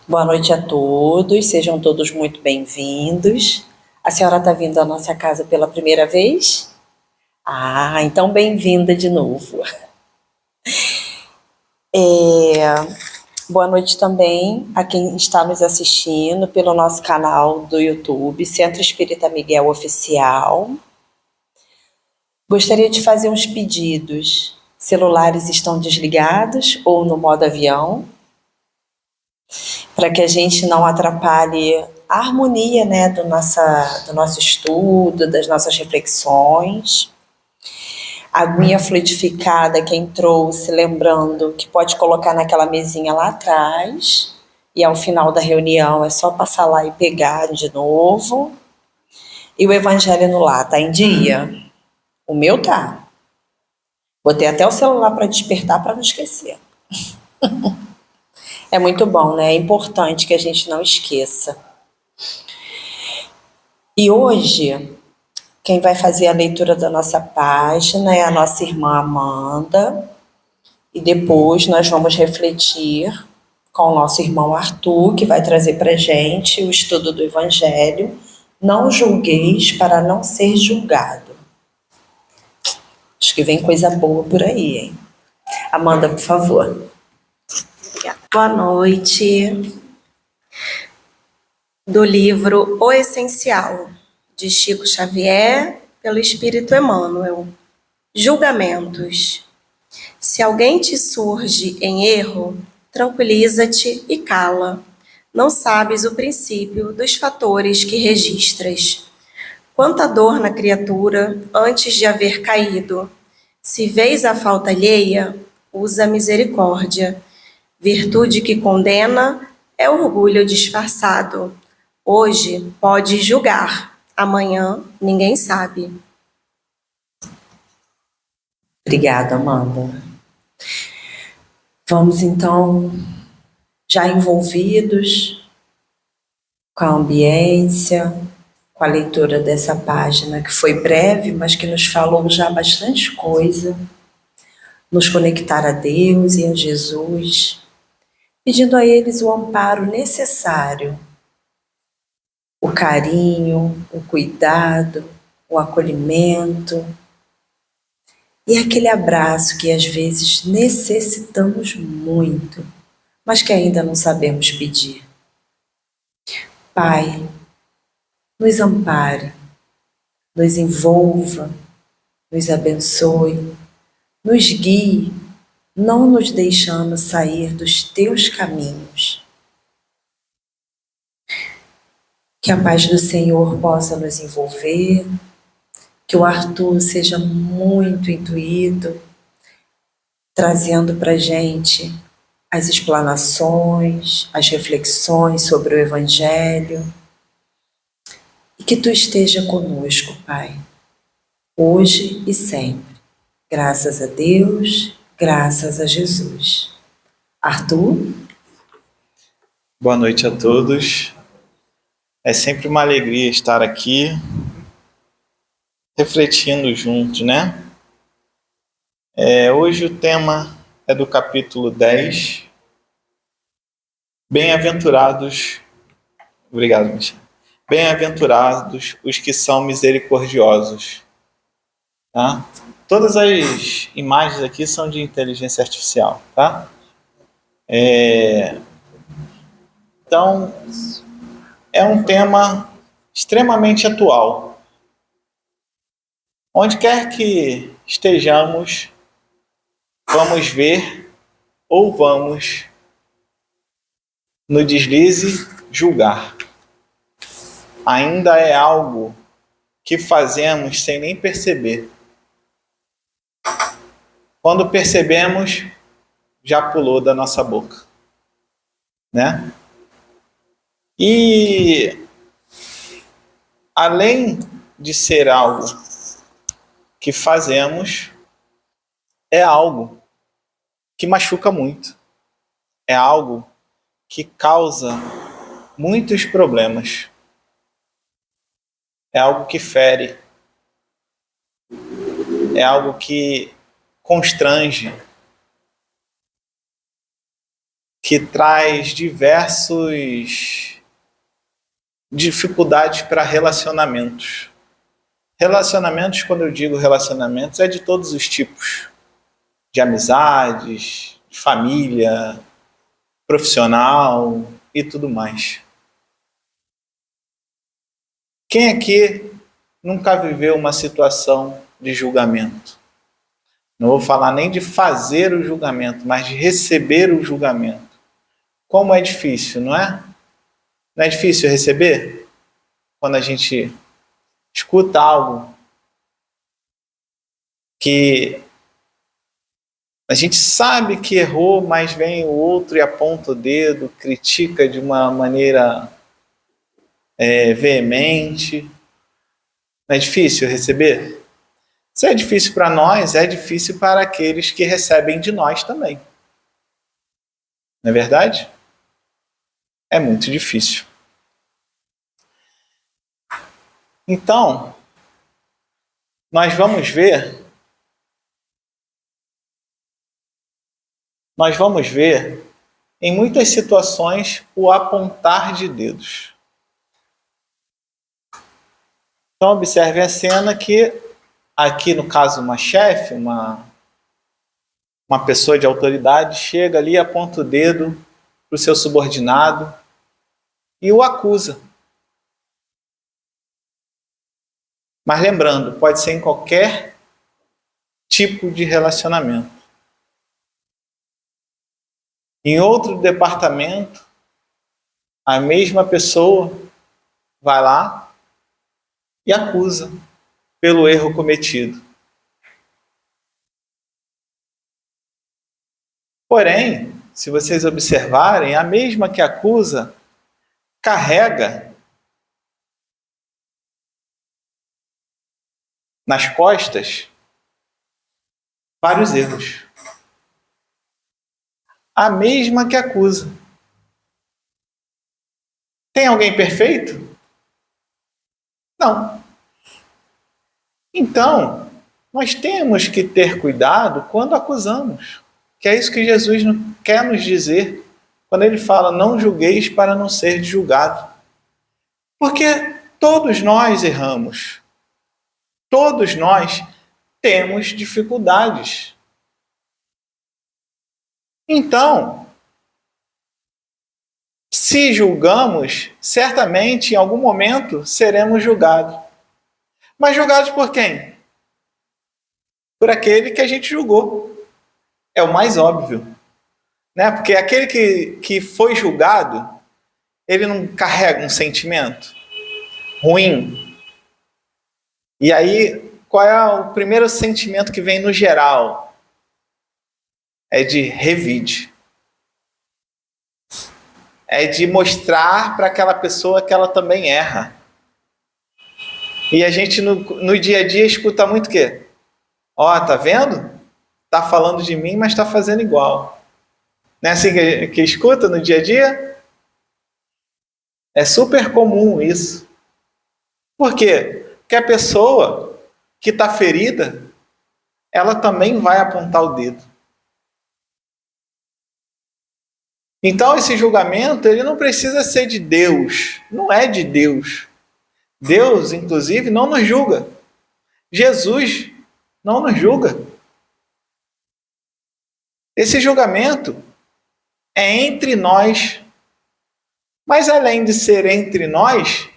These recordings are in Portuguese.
Boa noite a todos, sejam todos muito bem-vindos. A senhora está vindo à nossa casa pela primeira vez? Então bem-vinda de novo. Boa noite também a quem está nos assistindo pelo nosso canal do YouTube, Centro Espírita Miguel Oficial. Gostaria de fazer uns pedidos. Celulares estão desligados ou no modo avião, para que a gente não atrapalhe a harmonia, né, do nosso estudo, das nossas reflexões. A aguinha fluidificada, quem trouxe, lembrando que pode colocar naquela mesinha lá atrás, e ao final da reunião é só passar lá e pegar de novo. E o evangelho no lar, tá em dia? O meu tá. Botei até o celular para despertar para não esquecer. É muito bom, né? É importante que a gente não esqueça. E hoje, quem vai fazer a leitura da nossa página é a nossa irmã Amanda. E depois nós vamos refletir com o nosso irmão Arthur, que vai trazer para a gente o estudo do Evangelho. Não julgueis para não ser julgado. Acho que vem coisa boa por aí, hein? Amanda, por favor. Obrigada. Boa noite. Do livro O Essencial, de Chico Xavier, pelo Espírito Emmanuel. Julgamentos. Se alguém te surge em erro, tranquiliza-te e cala. Não sabes o princípio dos fatores que registras. Quanta dor na criatura antes de haver caído. Se vês a falta alheia, usa a misericórdia. Virtude que condena é orgulho disfarçado. Hoje pode julgar, amanhã ninguém sabe. Obrigada, Amanda. Vamos então, já envolvidos com a ambiência, com a leitura dessa página, que foi breve, mas que nos falou já bastante coisa, nos conectar a Deus e a Jesus, pedindo a eles o amparo necessário, o carinho, o cuidado, o acolhimento e aquele abraço que às vezes necessitamos muito, mas que ainda não sabemos pedir. Pai, nos ampare, nos envolva, nos abençoe, nos guie, não nos deixando sair dos teus caminhos. Que a paz do Senhor possa nos envolver, que o Arthur seja muito intuído, trazendo para a gente as explanações, as reflexões sobre o Evangelho, e que tu esteja conosco, Pai, hoje e sempre. Graças a Deus, graças a Jesus. Arthur? Boa noite a todos. É sempre uma alegria estar aqui, refletindo juntos, né? Hoje o tema é do capítulo 10. Bem-aventurados, obrigado, Michel. Bem-aventurados os que são misericordiosos. Tá? Todas as imagens aqui são de inteligência artificial, tá? Então, é um tema extremamente atual. Onde quer que estejamos, vamos ver ou vamos, no deslize, julgar. Ainda é algo que fazemos sem nem perceber. Quando percebemos, já pulou da nossa boca, né? E além de ser algo que fazemos, é algo que machuca muito. É algo que causa muitos problemas. É algo que fere. É algo que constrange. que traz diversas dificuldades para relacionamentos. Relacionamentos, quando eu digo relacionamentos, é de todos os tipos. De amizades, de família, profissional e tudo mais. Quem aqui nunca viveu uma situação de julgamento? Não vou falar nem de fazer o julgamento, mas de receber o julgamento. Como é difícil, não é? Não é difícil receber? Quando a gente escuta algo que a gente sabe que errou, mas vem o outro e aponta o dedo, critica de uma maneira veemente. Não é difícil receber? Se é difícil para nós, é difícil para aqueles que recebem de nós também. Não é verdade? É muito difícil. Então, nós vamos ver em muitas situações o apontar de dedos. Então, observe a cena que, aqui no caso, uma chefe, uma pessoa de autoridade, chega ali, aponta o dedo para o seu subordinado e o acusa. Mas lembrando, pode ser em qualquer tipo de relacionamento. Em outro departamento, a mesma pessoa vai lá e acusa pelo erro cometido. Porém, se vocês observarem, a mesma que acusa carrega nas costas vários erros. A mesma que acusa. Tem alguém perfeito? Não. Então, nós temos que ter cuidado quando acusamos. Que é isso que Jesus quer nos dizer quando ele fala: não julgueis para não ser julgado. Porque todos nós erramos. Todos nós temos dificuldades. Então, se julgamos, certamente em algum momento seremos julgados. Mas julgados por quem? Por aquele que a gente julgou. É o mais óbvio. Né? Porque aquele que foi julgado, ele não carrega um sentimento ruim. E aí, qual é o primeiro sentimento que vem no geral? É de revide. É de mostrar para aquela pessoa que ela também erra. E a gente no dia a dia escuta muito o quê? Ó, tá vendo? Tá falando de mim, mas tá fazendo igual. Não é assim que escuta no dia a dia? É super comum isso. Por quê? Porque a pessoa que está ferida, ela também vai apontar o dedo. Então, esse julgamento, ele não precisa ser de Deus. Não é de Deus. Deus, inclusive, não nos julga. Jesus não nos julga. Esse julgamento é entre nós. Mas, além de ser entre nós,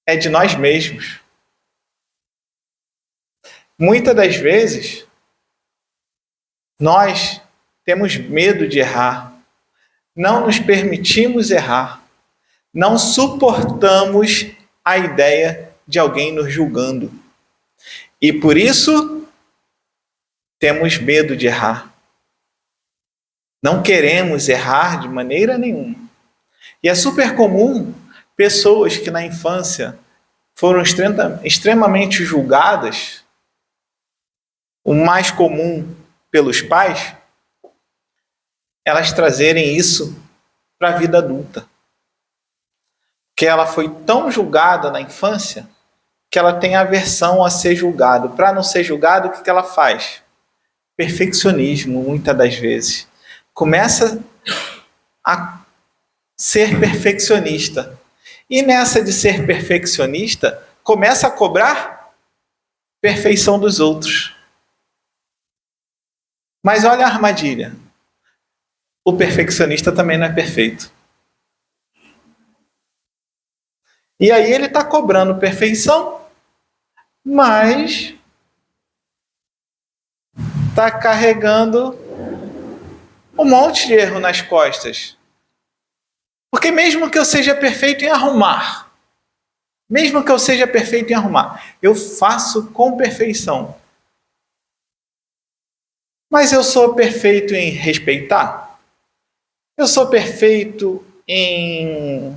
é de nós mesmos. Muitas das vezes, nós temos medo de errar, não nos permitimos errar, não suportamos a ideia de alguém nos julgando. E por isso, temos medo de errar. Não queremos errar de maneira nenhuma. E é super comum pessoas que na infância foram extremamente julgadas, o mais comum pelos pais, elas trazerem isso para a vida adulta. Que ela foi tão julgada na infância que ela tem aversão a ser julgado. Para não ser julgado, o que ela faz? Perfeccionismo, muitas das vezes. começa a ser perfeccionista. E nessa de ser perfeccionista, começa a cobrar perfeição dos outros. Mas olha a armadilha. O perfeccionista também não é perfeito. E aí ele está cobrando perfeição, mas está carregando um monte de erro nas costas. Porque mesmo que eu seja perfeito em arrumar, eu faço com perfeição. Mas eu sou perfeito em respeitar? Eu sou perfeito em,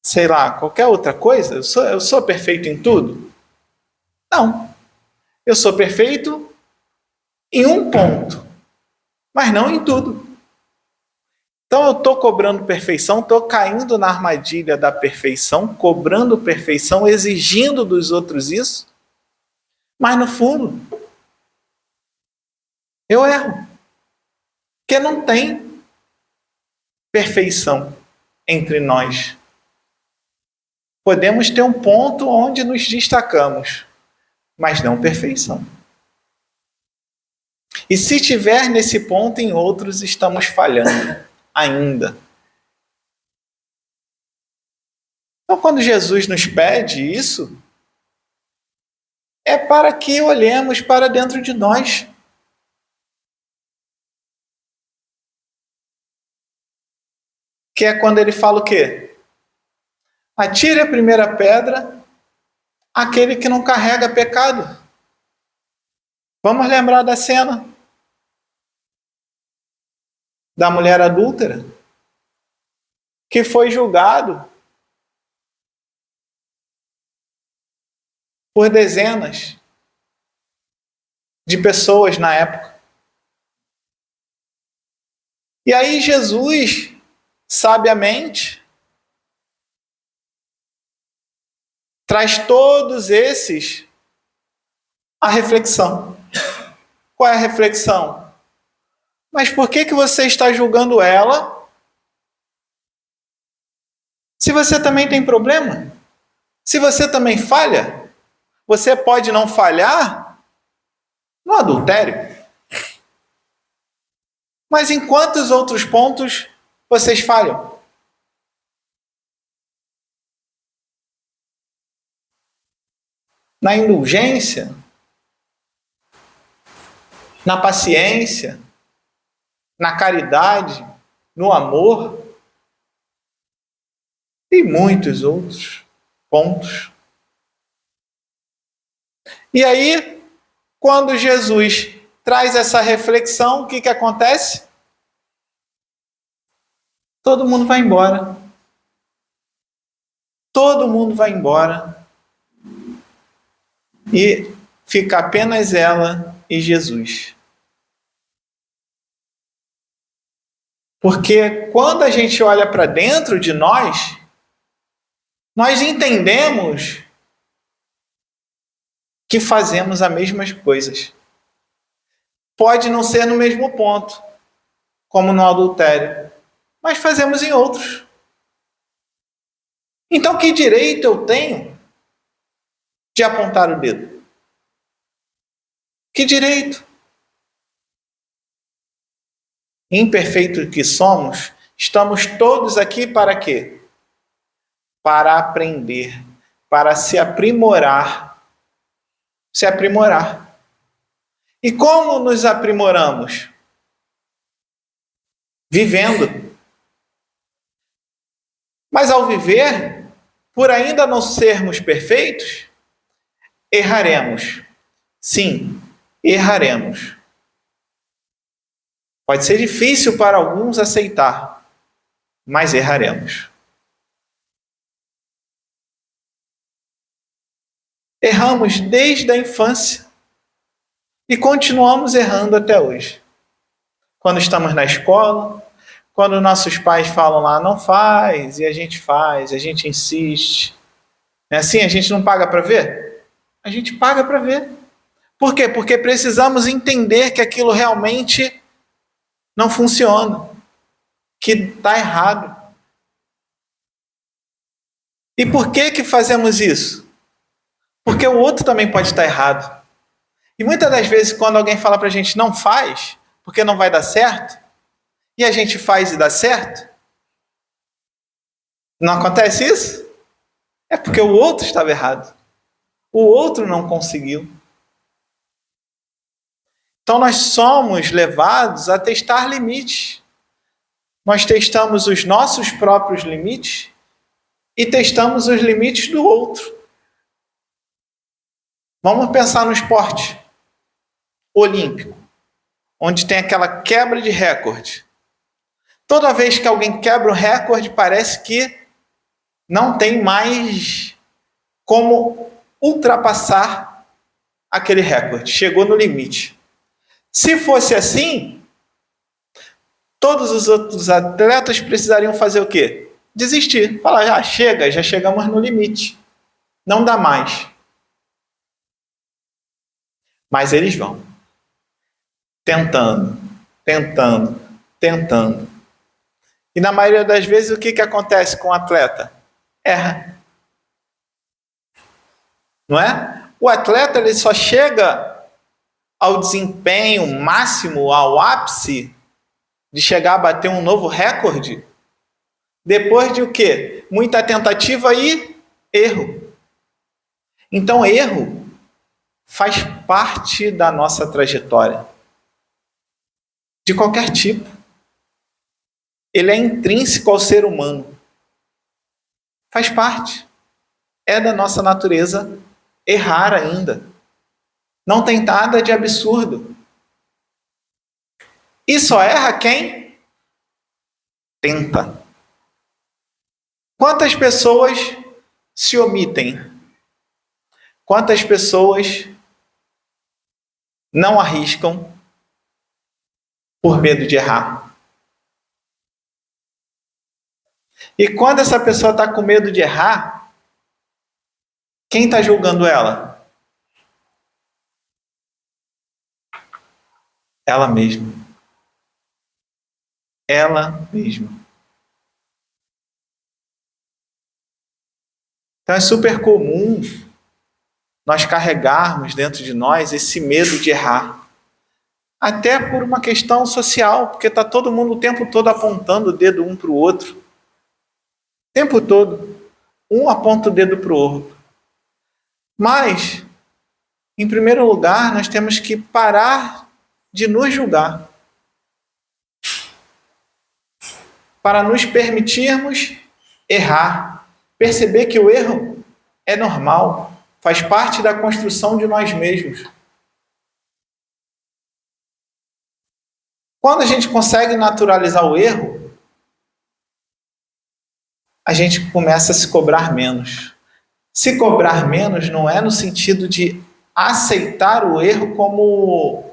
sei lá, qualquer outra coisa? Eu sou perfeito em tudo? Não. Eu sou perfeito em um ponto, mas não em tudo. Então eu estou cobrando perfeição, estou caindo na armadilha da perfeição, cobrando perfeição, exigindo dos outros isso, mas no fundo, eu erro. Porque não tem perfeição entre nós. Podemos ter um ponto onde nos destacamos, mas não perfeição. E se tiver nesse ponto, em outros estamos falhando ainda. Então, quando Jesus nos pede isso, é para que olhemos para dentro de nós. Que é quando ele fala o quê? Atire a primeira pedra aquele que não carrega pecado. Vamos lembrar da cena da mulher adúltera que foi julgado por dezenas de pessoas na época. E aí Jesus, sabiamente, traz todos esses à reflexão. Qual é a reflexão? Mas por que você está julgando ela se você também tem problema? Se você também falha? Você pode não falhar no adultério. Mas em quantos outros pontos vocês falham? Na indulgência? Na paciência? Na caridade? No amor? E muitos outros pontos. E aí, quando Jesus traz essa reflexão, o que acontece? Todo mundo vai embora. Todo mundo vai embora. E fica apenas ela e Jesus. Porque quando a gente olha para dentro de nós entendemos que fazemos as mesmas coisas. Pode não ser no mesmo ponto, como no adultério, mas fazemos em outros. Então, que direito eu tenho de apontar o dedo? Que direito? Imperfeito que somos, estamos todos aqui para quê? Para aprender, para se aprimorar. Se aprimorar. E como nos aprimoramos? Vivendo. Mas ao viver, por ainda não sermos perfeitos, erraremos. Sim, erraremos. Pode ser difícil para alguns aceitar, mas erraremos. Erramos desde a infância e continuamos errando até hoje. Quando estamos na escola, quando nossos pais falam lá, não faz, e a gente insiste. É assim, a gente não paga para ver? A gente paga para ver. Por quê? Porque precisamos entender que aquilo realmente não funciona, que está errado. E por que fazemos isso? Porque o outro também pode estar errado. E muitas das vezes, quando alguém fala para a gente não faz, porque não vai dar certo, e a gente faz e dá certo, não acontece isso? É porque o outro estava errado. O outro não conseguiu. Então nós somos levados a testar limites. Nós testamos os nossos próprios limites e testamos os limites do outro. Vamos pensar no esporte olímpico, onde tem aquela quebra de recorde. Toda vez que alguém quebra o recorde, parece que não tem mais como ultrapassar aquele recorde. Chegou no limite. Se fosse assim, todos os outros atletas precisariam fazer o quê? Desistir. Falar, já chega, já chegamos no limite. Não dá mais. Mas eles vão. Tentando. E na maioria das vezes, o que acontece com o atleta? Erra. Não é? O atleta ele só chega ao desempenho máximo, ao ápice, de chegar a bater um novo recorde, depois de o quê? Muita tentativa e erro. Então, erro faz parte da nossa trajetória. De qualquer tipo. Ele é intrínseco ao ser humano. Faz parte. É da nossa natureza errar ainda. Não tem nada de absurdo. E só erra quem tenta. Quantas pessoas se omitem? Quantas pessoas não arriscam por medo de errar? E quando essa pessoa está com medo de errar, quem está julgando ela? Ela mesma. Ela mesma. Então é super comum nós carregarmos dentro de nós esse medo de errar. Até por uma questão social, porque está todo mundo o tempo todo apontando o dedo um para o outro. O tempo todo. Um aponta o dedo para o outro. Mas, em primeiro lugar, nós temos que parar de nos julgar. Para nos permitirmos errar. Perceber que o erro é normal. Faz parte da construção de nós mesmos. Quando a gente consegue naturalizar o erro, a gente começa a se cobrar menos. Se cobrar menos não é no sentido de aceitar o erro como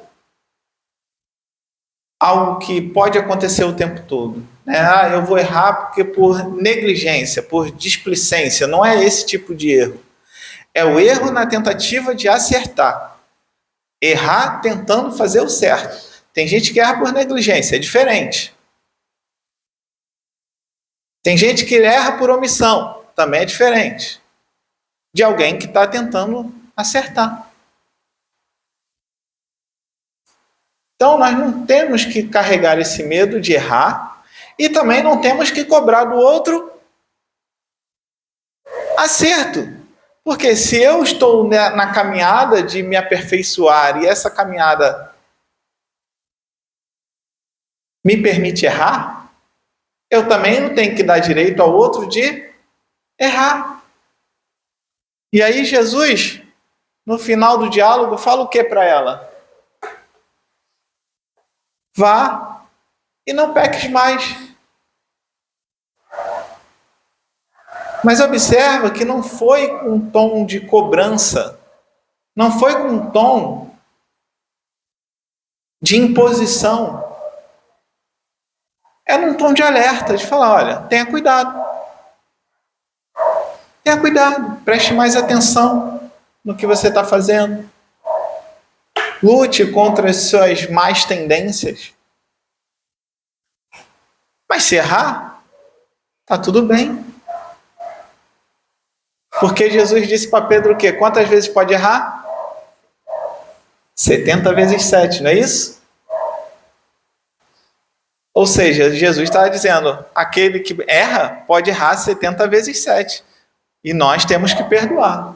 algo que pode acontecer o tempo todo. Eu vou errar porque por negligência, por displicência. Não é esse tipo de erro. É o erro na tentativa de acertar. Errar tentando fazer o certo. Tem gente que erra por negligência, é diferente. Tem gente que erra por omissão, também é diferente. De alguém que está tentando acertar. Então, nós não temos que carregar esse medo de errar e também não temos que cobrar do outro acerto. Porque se eu estou na caminhada de me aperfeiçoar e essa caminhada me permite errar, eu também não tenho que dar direito ao outro de errar. E aí Jesus, no final do diálogo, fala o que para ela? Vá e não peques mais. Mas observa que não foi com um tom de cobrança, não foi com um tom de imposição. Era um tom de alerta, de falar, olha, tenha cuidado. Tenha cuidado, preste mais atenção no que você está fazendo. Lute contra as suas más tendências. Mas se errar, tá tudo bem. Porque Jesus disse para Pedro o quê? Quantas vezes pode errar? 70 vezes 7, não é isso? Ou seja, Jesus estava dizendo, aquele que erra pode errar 70 vezes 7. E nós temos que perdoar.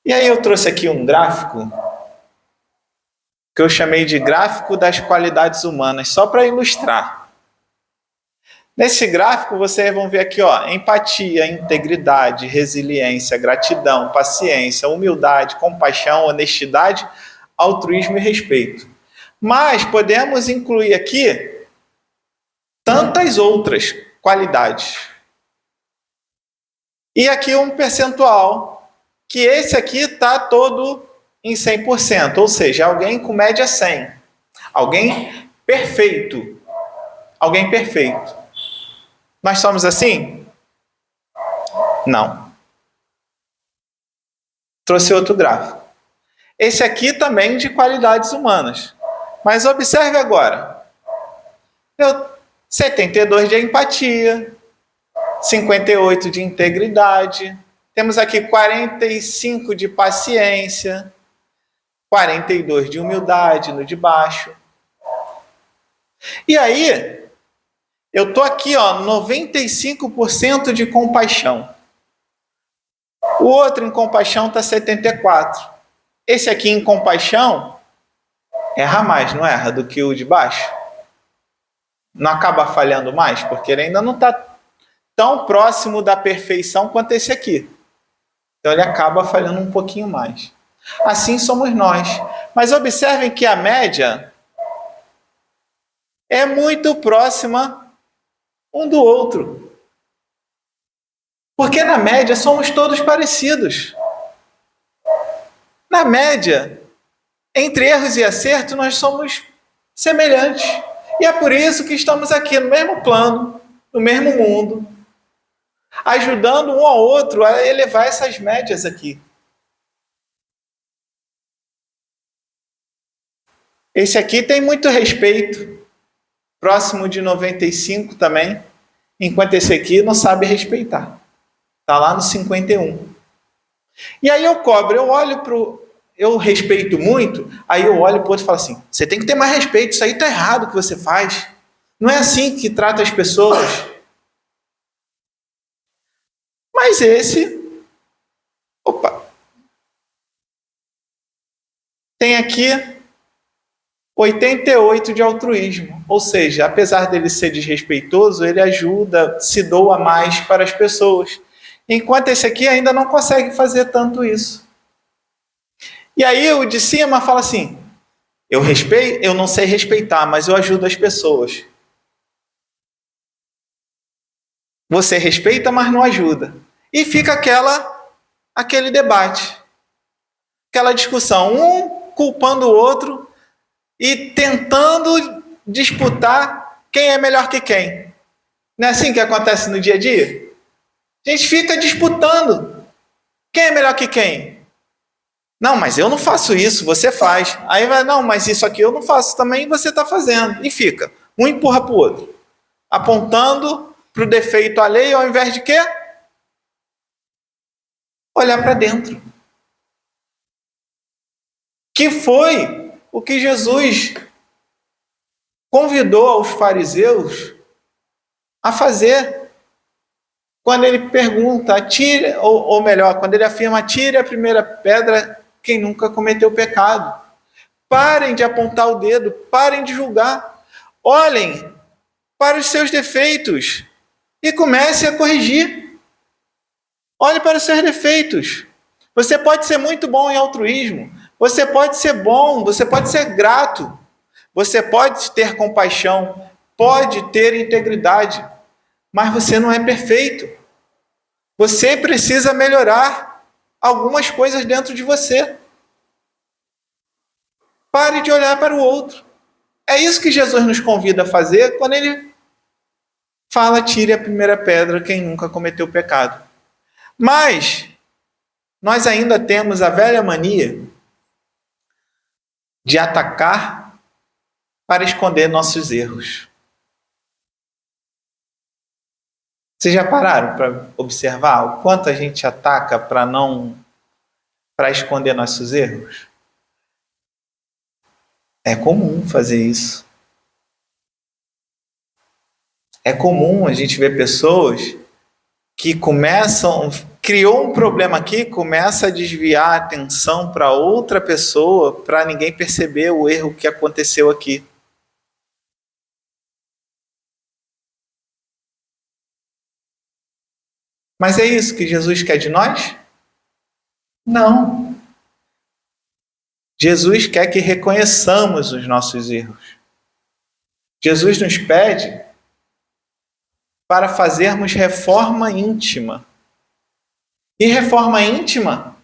E aí eu trouxe aqui um gráfico que eu chamei de gráfico das qualidades humanas, só para ilustrar. Nesse gráfico vocês vão ver aqui, ó, empatia, integridade, resiliência, gratidão, paciência, humildade, compaixão, honestidade, altruísmo e respeito. Mas podemos incluir aqui tantas outras qualidades. E aqui um percentual, que esse aqui está todo em 100%, ou seja, alguém com média 100. Alguém perfeito. Alguém perfeito. Nós somos assim? Não. Trouxe outro gráfico. Esse aqui também de qualidades humanas. Mas observe agora. 72 de empatia, 58 de integridade, temos aqui 45 de paciência, 42 de humildade no de baixo. E aí, eu estou aqui, ó, 95% de compaixão. O outro em compaixão está 74. Esse aqui em compaixão erra mais, não erra, do que o de baixo? Não acaba falhando mais? Porque ele ainda não está tão próximo da perfeição quanto esse aqui. Então ele acaba falhando um pouquinho mais. Assim somos nós. Mas observem que a média é muito próxima um do outro. Porque na média somos todos parecidos. Na média, entre erros e acertos, nós somos semelhantes. E é por isso que estamos aqui no mesmo plano, no mesmo mundo, ajudando um ao outro a elevar essas médias aqui. Esse aqui tem muito respeito, próximo de 95 também, enquanto esse aqui não sabe respeitar. Está lá no 51. E aí eu cobro, eu respeito muito, aí eu olho para o outro e falo assim, você tem que ter mais respeito, isso aí está errado o que você faz. Não é assim que trata as pessoas. Mas esse, tem aqui 88 de altruísmo. Ou seja, apesar dele ser desrespeitoso, ele ajuda, se doa mais para as pessoas. Enquanto esse aqui ainda não consegue fazer tanto isso. E aí o de cima fala assim, eu não sei respeitar, mas eu ajudo as pessoas. Você respeita, mas não ajuda. E fica aquele debate, aquela discussão, um culpando o outro e tentando disputar quem é melhor que quem. Não é assim que acontece no dia a dia? A gente fica disputando quem é melhor que quem. Não, mas eu não faço isso, você faz. Aí vai, não, mas isso aqui eu não faço também, você está fazendo. E fica, um empurra para o outro, apontando para o defeito alheio, ao invés de quê? Olhar para dentro. Que foi o que Jesus convidou aos fariseus a fazer. Quando ele pergunta, ou melhor, quando ele afirma, tire a primeira pedra quem nunca cometeu pecado. Parem de apontar o dedo, parem de julgar. Olhem para os seus defeitos e comecem a corrigir. Olhe para os seus defeitos. Você pode ser muito bom em altruísmo, você pode ser bom, você pode ser grato, você pode ter compaixão, pode ter integridade, mas você não é perfeito. Você precisa melhorar algumas coisas dentro de você. Pare de olhar para o outro. É isso que Jesus nos convida a fazer quando ele fala, tire a primeira pedra quem nunca cometeu pecado. Mas nós ainda temos a velha mania de atacar para esconder nossos erros. Vocês já pararam para observar o quanto a gente ataca para esconder nossos erros? É comum fazer isso. É comum a gente ver pessoas que criou um problema aqui, começa a desviar a atenção para outra pessoa, para ninguém perceber o erro que aconteceu aqui. Mas é isso que Jesus quer de nós? Não. Jesus quer que reconheçamos os nossos erros. Jesus nos pede para fazermos reforma íntima. E reforma íntima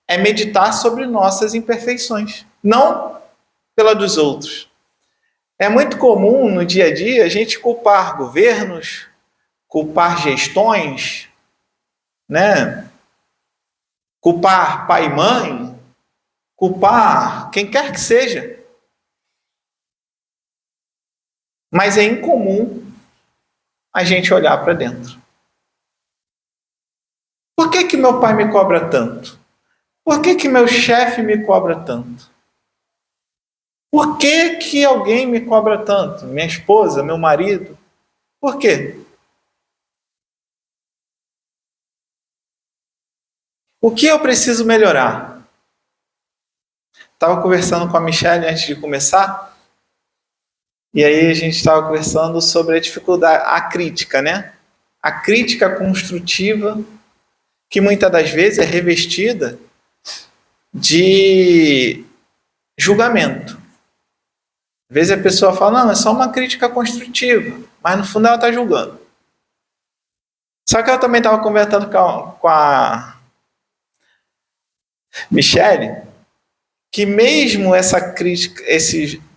é meditar sobre nossas imperfeições, não pela dos outros. É muito comum no dia a dia a gente culpar governos, culpar gestões, né? Culpar pai e mãe, culpar quem quer que seja. Mas é incomum a gente olhar para dentro. Por que meu pai me cobra tanto? Por que meu chefe me cobra tanto? Por que alguém me cobra tanto? Minha esposa, meu marido? Por quê? O que eu preciso melhorar? Estava conversando com a Michelle antes de começar, e aí a gente estava conversando sobre a dificuldade, a crítica, né? A crítica construtiva, que muitas das vezes é revestida de julgamento. Às vezes a pessoa fala, não, é só uma crítica construtiva, mas no fundo ela está julgando. Só que eu também estava conversando com a Michelle, que mesmo essa crítica,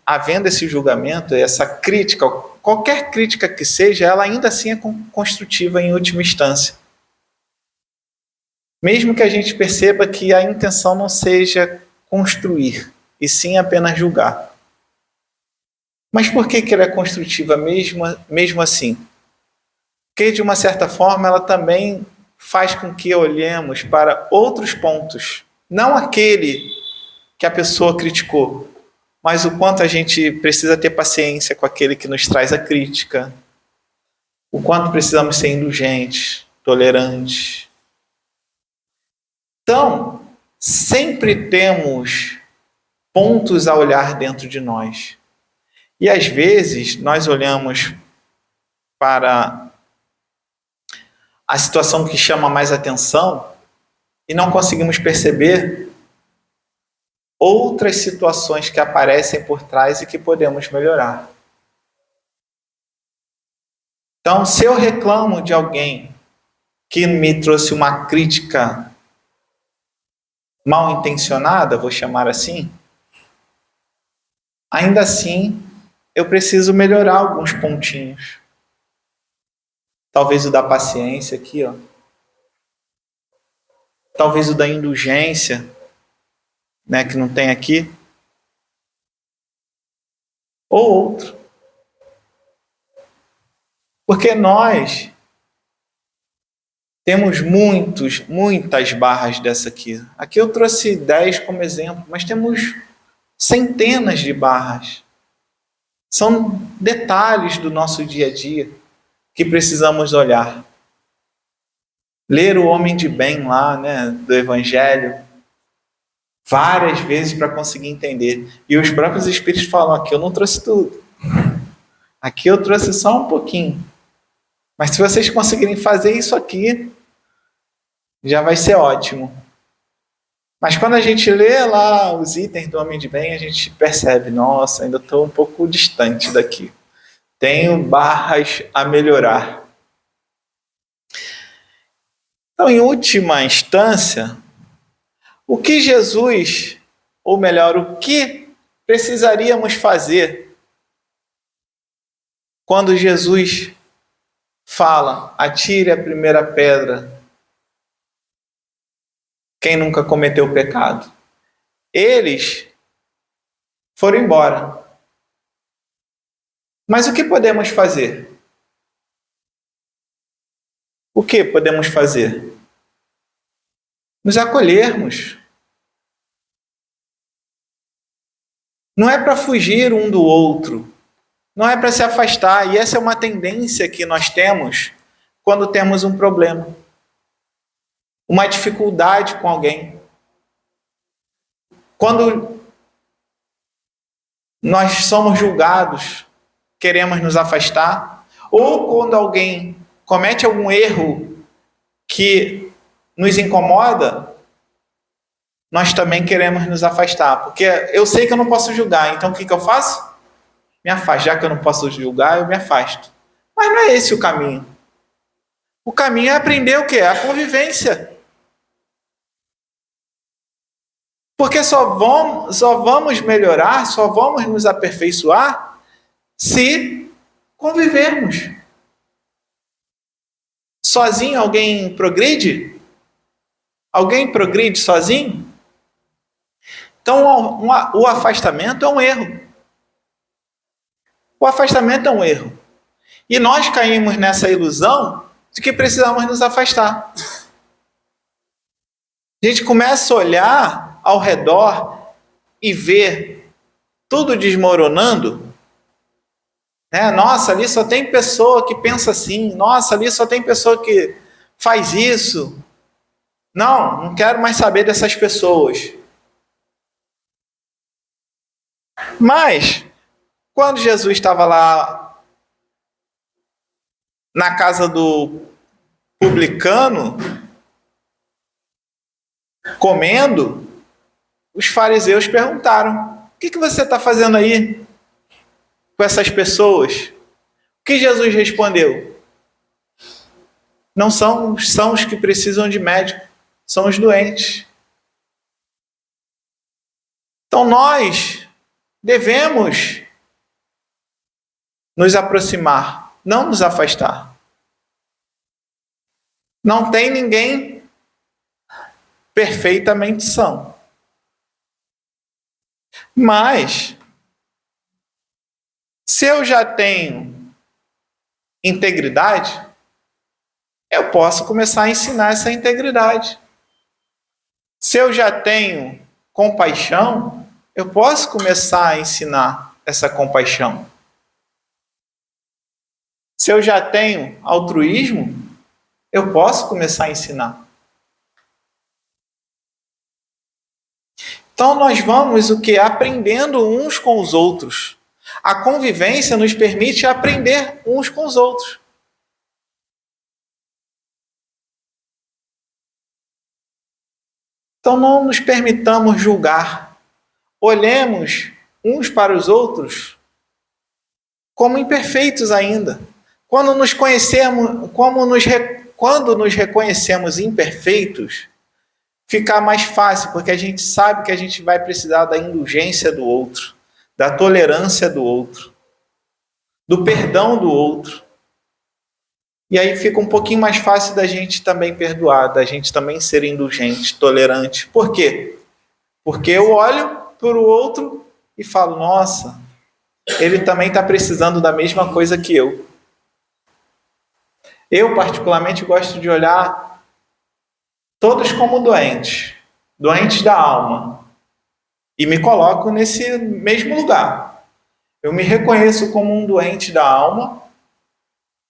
havendo esse julgamento, essa crítica, qualquer crítica que seja, ela ainda assim é construtiva em última instância. Mesmo que a gente perceba que a intenção não seja construir, e sim apenas julgar. Mas por que ela é construtiva mesmo assim? Porque, de uma certa forma, ela também faz com que olhemos para outros pontos, não aquele que a pessoa criticou, mas o quanto a gente precisa ter paciência com aquele que nos traz a crítica, o quanto precisamos ser indulgentes, tolerantes. Então, sempre temos pontos a olhar dentro de nós. E às vezes nós olhamos para a situação que chama mais atenção e não conseguimos perceber outras situações que aparecem por trás e que podemos melhorar. Então, se eu reclamo de alguém que me trouxe uma crítica mal intencionada, vou chamar assim, ainda assim eu preciso melhorar alguns pontinhos. Talvez o da paciência aqui, ó. Talvez o da indulgência, né, que não tem aqui. Ou outro. Porque nós temos muitas barras dessa aqui. Aqui eu trouxe 10 como exemplo, mas temos centenas de barras. São detalhes do nosso dia a dia que precisamos olhar. Ler o homem de bem lá, né, do Evangelho, várias vezes para conseguir entender. E os próprios Espíritos falam, aqui eu não trouxe tudo. Aqui eu trouxe só um pouquinho. Mas se vocês conseguirem fazer isso aqui, já vai ser ótimo. Mas quando a gente lê lá os itens do homem de bem, a gente percebe, nossa, ainda estou um pouco distante daqui. Tenho barras a melhorar. Então, em última instância, o que Jesus, ou melhor, o que precisaríamos fazer quando Jesus fala, atire a primeira pedra, quem nunca cometeu pecado? Eles foram embora. Mas o que podemos fazer? O que podemos fazer? Nos acolhermos. Não é para fugir um do outro. Não é para se afastar. E essa é uma tendência que nós temos quando temos um problema. Uma dificuldade com alguém. Quando nós somos julgados, queremos nos afastar. Ou quando alguém comete algum erro que nos incomoda, nós também queremos nos afastar. Porque eu sei que eu não posso julgar, então o que eu faço? Me afasto. Já que eu não posso julgar, eu me afasto. Mas não é esse o caminho. O caminho é aprender o quê? A convivência. Porque só vamos melhorar, só vamos nos aperfeiçoar se convivermos. Sozinho alguém progride? Alguém progride sozinho? Então o afastamento é um erro. O afastamento é um erro. E nós caímos nessa ilusão de que precisamos nos afastar. A gente começa a olhar ao redor e ver tudo desmoronando. Nossa, ali só tem pessoa que pensa assim. Nossa, ali só tem pessoa que faz isso. Não quero mais saber dessas pessoas. Mas, quando Jesus estava lá na casa do publicano, comendo, os fariseus perguntaram: o que você está fazendo aí com essas pessoas? O que Jesus respondeu? Não são os que precisam de médico, são os doentes. Então nós devemos nos aproximar, não nos afastar. Não tem ninguém perfeitamente são. Mas, se eu já tenho integridade, eu posso começar a ensinar essa integridade. Se eu já tenho compaixão, eu posso começar a ensinar essa compaixão. Se eu já tenho altruísmo, eu posso começar a ensinar. Então nós vamos aprendendo uns com os outros. A convivência nos permite aprender uns com os outros. Então não nos permitamos julgar. Olhemos uns para os outros como imperfeitos ainda. Quando nos reconhecemos imperfeitos, fica mais fácil, porque a gente sabe que a gente vai precisar da indulgência do outro, da tolerância do outro, do perdão do outro. E aí fica um pouquinho mais fácil da gente também perdoar, da gente também ser indulgente, tolerante. Por quê? Porque eu olho para o outro e falo: nossa, ele também está precisando da mesma coisa que eu. Eu, particularmente, gosto de olhar todos como doentes da alma. E me coloco nesse mesmo lugar. Eu me reconheço como um doente da alma,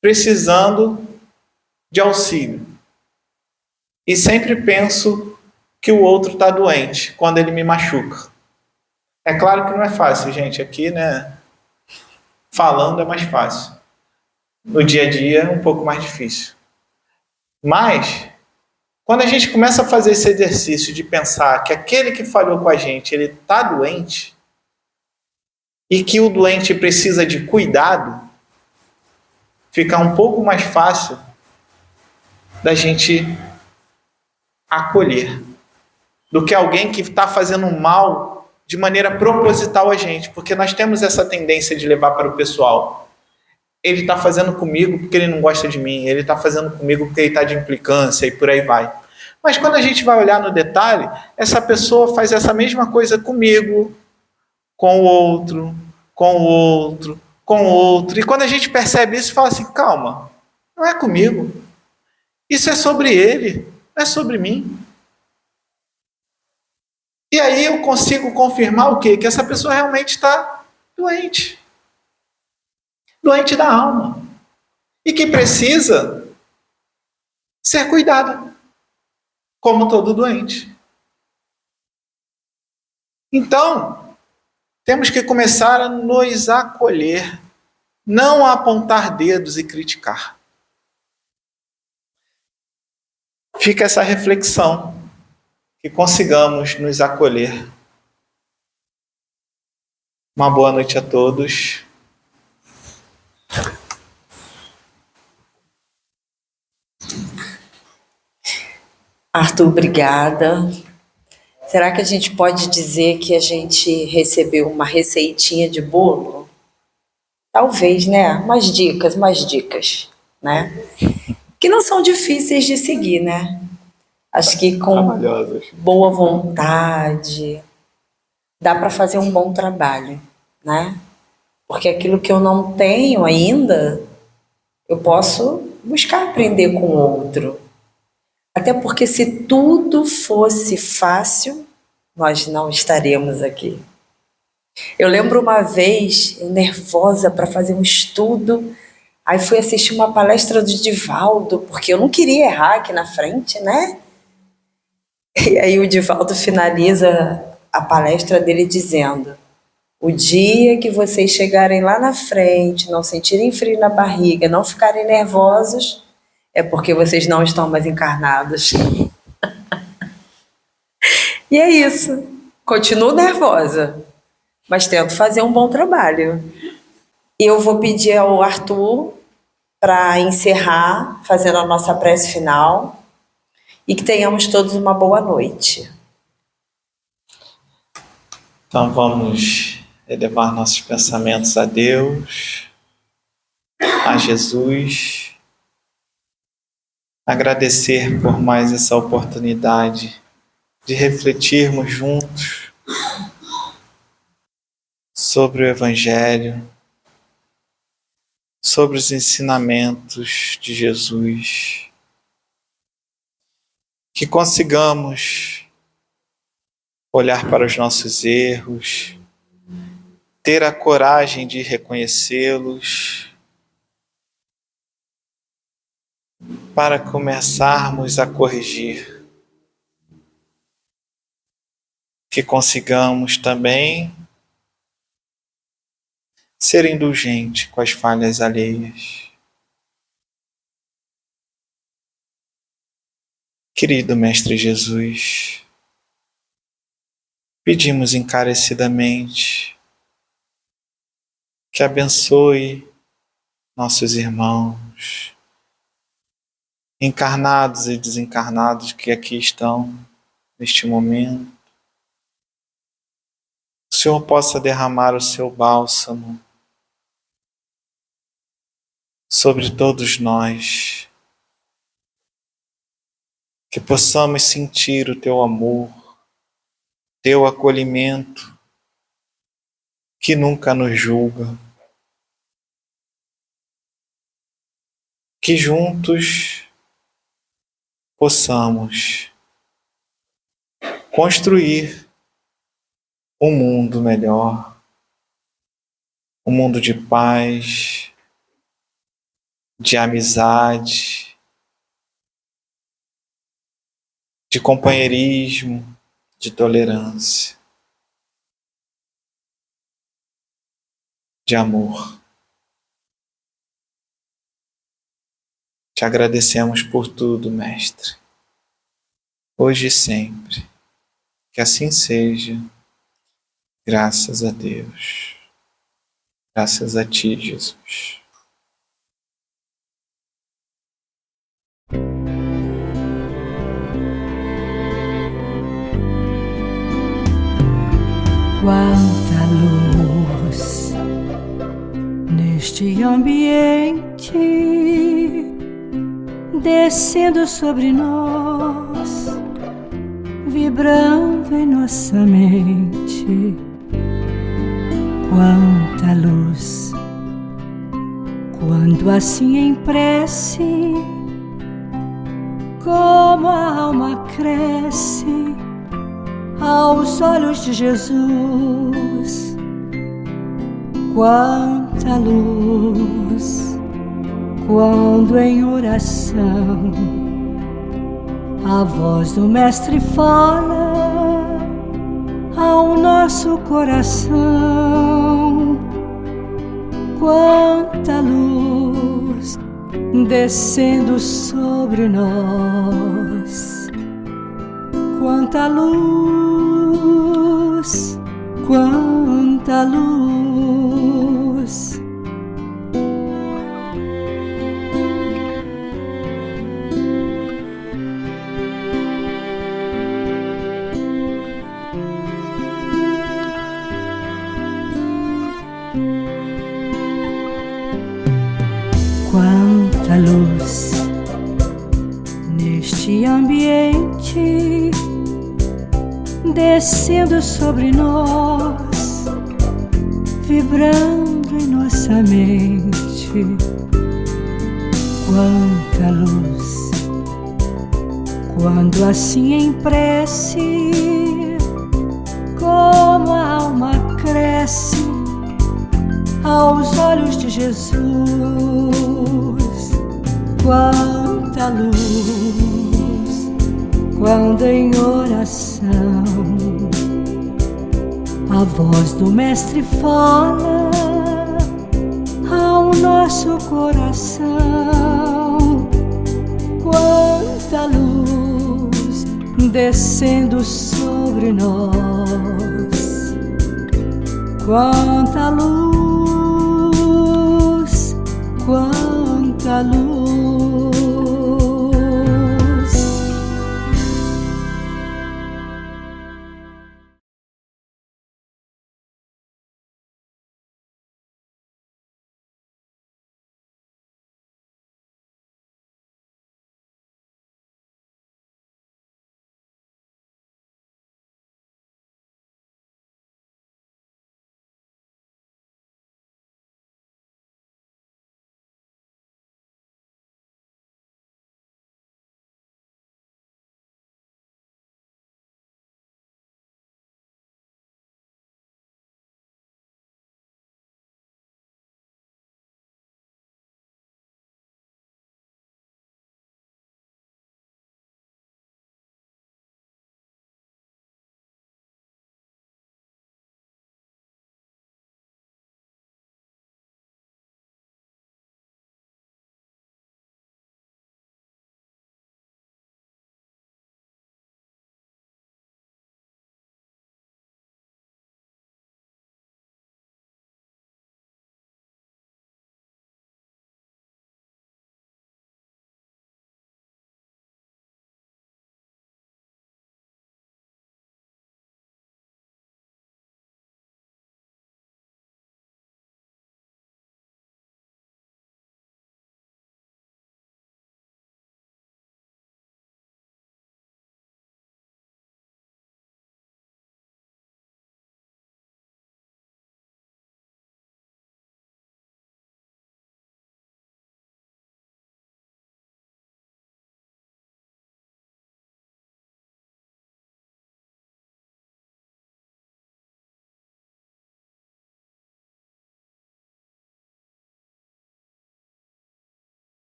precisando de auxílio. E sempre penso que o outro está doente quando ele me machuca. É claro que não é fácil, gente. Aqui, falando é mais fácil. No dia a dia é um pouco mais difícil. Mas, quando a gente começa a fazer esse exercício de pensar que aquele que falhou com a gente, ele está doente, e que o doente precisa de cuidado, fica um pouco mais fácil da gente acolher do que alguém que está fazendo mal de maneira proposital a gente, porque nós temos essa tendência de levar para o pessoal. Ele está fazendo comigo porque ele não gosta de mim, ele está fazendo comigo porque ele está de implicância e por aí vai. Mas quando a gente vai olhar no detalhe, essa pessoa faz essa mesma coisa comigo, com o outro, com o outro, com o outro. E quando a gente percebe isso, fala assim, calma, não é comigo. Isso é sobre ele, não é sobre mim. E aí eu consigo confirmar o quê? Que essa pessoa realmente está doente. Doente da alma. E que precisa ser cuidada, como todo doente. Então, temos que começar a nos acolher, não a apontar dedos e criticar. Fica essa reflexão, que consigamos nos acolher. Uma boa noite a todos. Arthur, obrigada. Será que a gente pode dizer que a gente recebeu uma receitinha de bolo? Talvez, né? Mais dicas, né? Que não são difíceis de seguir, né? Acho que com boa vontade dá para fazer um bom trabalho, né? Porque aquilo que eu não tenho ainda, eu posso buscar aprender com o outro. Até porque se tudo fosse fácil, nós não estaremos aqui. Eu lembro uma vez, nervosa para fazer um estudo, aí fui assistir uma palestra do Divaldo, porque eu não queria errar aqui na frente, né? E aí o Divaldo finaliza a palestra dele dizendo: o dia que vocês chegarem lá na frente, não sentirem frio na barriga, não ficarem nervosos, é porque vocês não estão mais encarnados. E é isso. Continuo nervosa, mas tento fazer um bom trabalho. Eu vou pedir ao Arthur para encerrar, fazendo a nossa prece final, e que tenhamos todos uma boa noite. Então vamos elevar nossos pensamentos a Deus, a Jesus, agradecer por mais essa oportunidade de refletirmos juntos sobre o Evangelho, sobre os ensinamentos de Jesus, que consigamos olhar para os nossos erros, ter a coragem de reconhecê-los, para começarmos a corrigir. Que consigamos também ser indulgente com as falhas alheias. Querido Mestre Jesus, pedimos encarecidamente que abençoe nossos irmãos, encarnados e desencarnados que aqui estão neste momento. O Senhor possa derramar o seu bálsamo sobre todos nós, que possamos sentir o teu amor, teu acolhimento, que nunca nos julga. Que juntos possamos construir um mundo melhor, um mundo de paz, de amizade, de companheirismo, de tolerância, de amor. Te agradecemos por tudo, Mestre, hoje e sempre. Que assim seja. Graças a Deus. Graças a Ti, Jesus. Quanta luz neste ambiente, descendo sobre nós, vibrando em nossa mente. quando assim em prece, como a alma cresce aos olhos de Jesus. Quanta luz, quando em oração a voz do Mestre fala ao nosso coração. Quanta luz descendo sobre nós, quanta luz, quanta luz. Quanta luz neste ambiente, descendo sobre nós, vibrando em nossa mente. Quanta luz, quando assim em prece, como a alma cresce aos olhos de Jesus. Quanta luz, quando em oração a voz do Mestre fala ao nosso coração. Quanta luz descendo sobre nós, quanta luz, quanta luz.